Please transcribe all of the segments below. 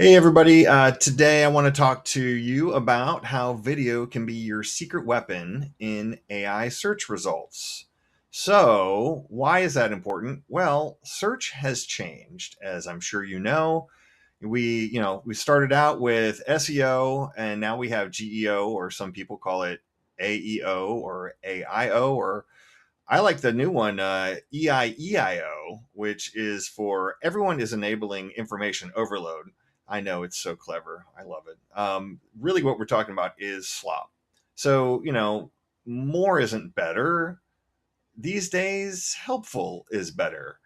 Hey everybody, today I want to talk to you about how video can be your secret weapon in AI search results. So, why is that important? Well, search has changed, as I'm sure you know. We started out with SEO and now we have GEO, or some people call it AEO or AIO, or I like the new one, EIEIO, which is for everyone is enabling information overload. I know it's so clever. I love it. Really, what we're talking about is slop. So, more isn't better. These days, helpful is better.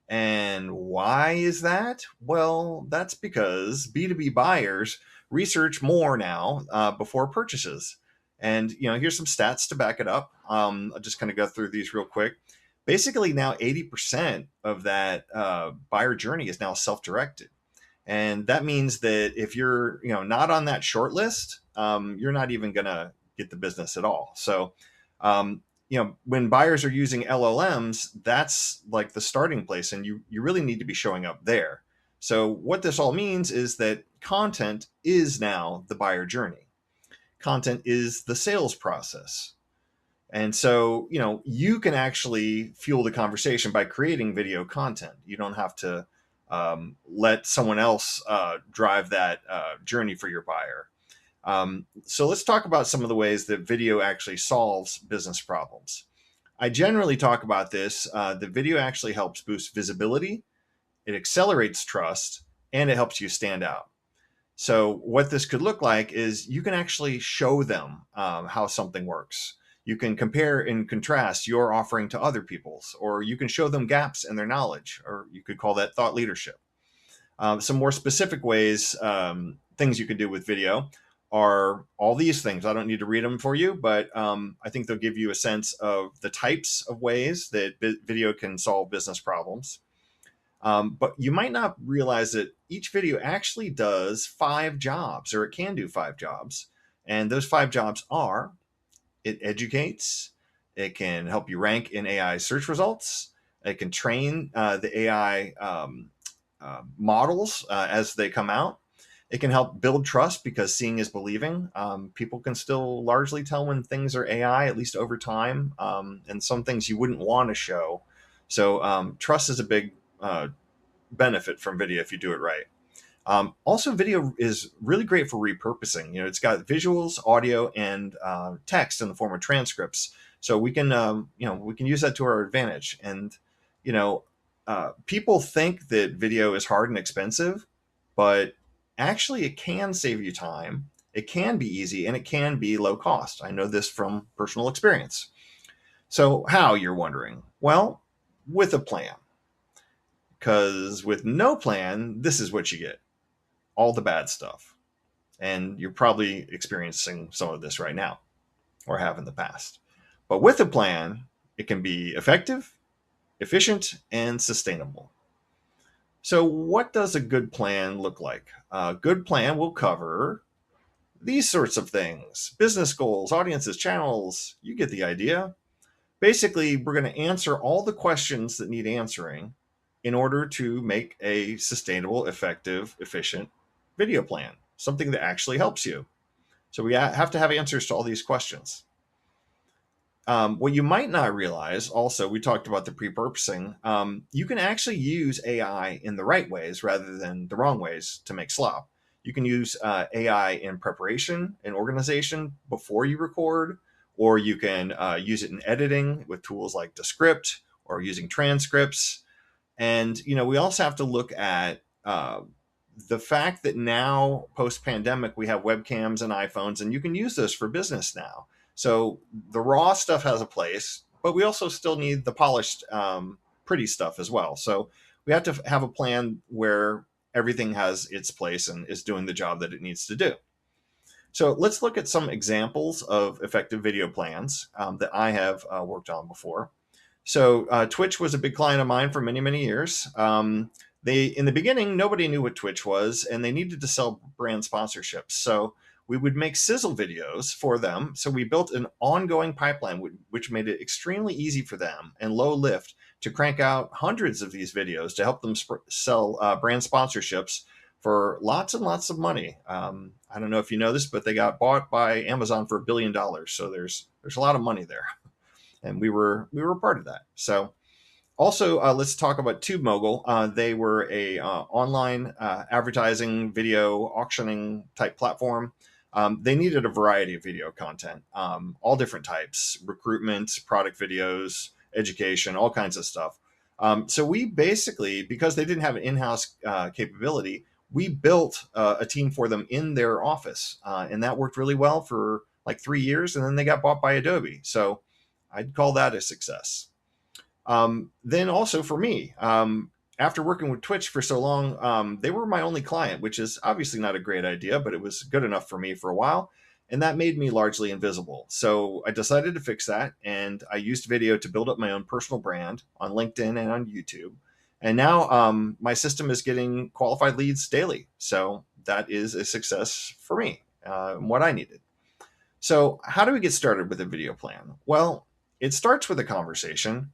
And why is that? Well, that's because B2B buyers research more now before purchases. And here's some stats to back it up. I'll just kind of go through these real quick. Basically, now 80% of that buyer journey is now self-directed, and that means that if you're not on that short list, you're not even going to get the business at all. So when buyers are using LLMs, that's like the starting place, and you really need to be showing up there. So what this all means is that content is now the buyer journey. Content is the sales process. And so, you can actually fuel the conversation by creating video content. You don't have to let someone else drive that journey for your buyer. So let's talk about some of the ways that video actually solves business problems. I generally talk about this. The video actually helps boost visibility, it accelerates trust, and it helps you stand out. So what this could look like is you can actually show them how something works. You can compare and contrast your offering to other people's, or you can show them gaps in their knowledge, or you could call that thought leadership. Some more specific ways, things you can do with video are all these things. I don't need to read them for you, but I think they'll give you a sense of the types of ways that video can solve business problems. But you might not realize that each video actually does 5 jobs, or it can do 5 jobs. And those 5 jobs are: it educates, it can help you rank in AI search results, it can train the AI models as they come out. It can help build trust because seeing is believing. People can still largely tell when things are AI, at least over time, and some things you wouldn't want to show. So trust is a big benefit from video if you do it right. Also, video is really great for repurposing. It's got visuals, audio, and text in the form of transcripts. So we can, we can use that to our advantage. And you know, people think that video is hard and expensive, but actually, it can save you time. It can be easy, and it can be low cost. I know this from personal experience. So, how, you're wondering? Well, with a plan. Because with no plan, this is what you get: all the bad stuff. And you're probably experiencing some of this right now, or have in the past. But with a plan, it can be effective, efficient, and sustainable. So, what does a good plan look like? A good plan will cover these sorts of things: business goals, audiences, channels. You get the idea. Basically, we're going to answer all the questions that need answering in order to make a sustainable, effective, efficient video plan, something that actually helps you. So we have to have answers to all these questions. What you might not realize, also, we talked about the pre-purposing. You can actually use AI in the right ways rather than the wrong ways to make slop. You can use AI in preparation and organization before you record, or you can use it in editing with tools like Descript or using transcripts. And we also have to look at the fact that now, post-pandemic, we have webcams and iPhones, and you can use those for business now. So the raw stuff has a place, but we also still need the polished, pretty stuff as well. So we have to have a plan where everything has its place and is doing the job that it needs to do. So let's look at some examples of effective video plans that I have worked on before. So Twitch was a big client of mine for many, many years. In the beginning, nobody knew what Twitch was, and they needed to sell brand sponsorships. So we would make sizzle videos for them. So we built an ongoing pipeline, which made it extremely easy for them and low lift to crank out hundreds of these videos to help them sell brand sponsorships for lots and lots of money. I don't know if you know this, but they got bought by Amazon for $1 billion. So there's a lot of money there, and we were part of that. So also, let's talk about TubeMogul. They were a online advertising, video auctioning type platform. They needed a variety of video content, all different types: recruitment, product videos, education, all kinds of stuff. So we basically, because they didn't have an in-house capability, we built a team for them in their office, and that worked really well for like 3 years, and then they got bought by Adobe. So I'd call that a success. Then also for me, after working with Twitch for so long, they were my only client, which is obviously not a great idea, but it was good enough for me for a while. And that made me largely invisible. So I decided to fix that. And I used video to build up my own personal brand on LinkedIn and on YouTube. And now my system is getting qualified leads daily. So that is a success for me, and what I needed. So, how do we get started with a video plan? Well, it starts with a conversation.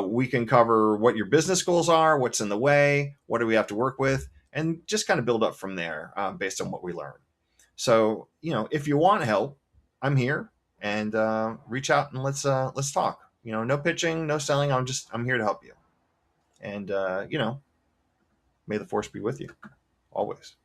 We can cover what your business goals are, what's in the way, what do we have to work with, and just kind of build up from there based on what we learn. So, if you want help, I'm here, and reach out and let's talk. No pitching, no selling. I'm here to help you, and may the force be with you always.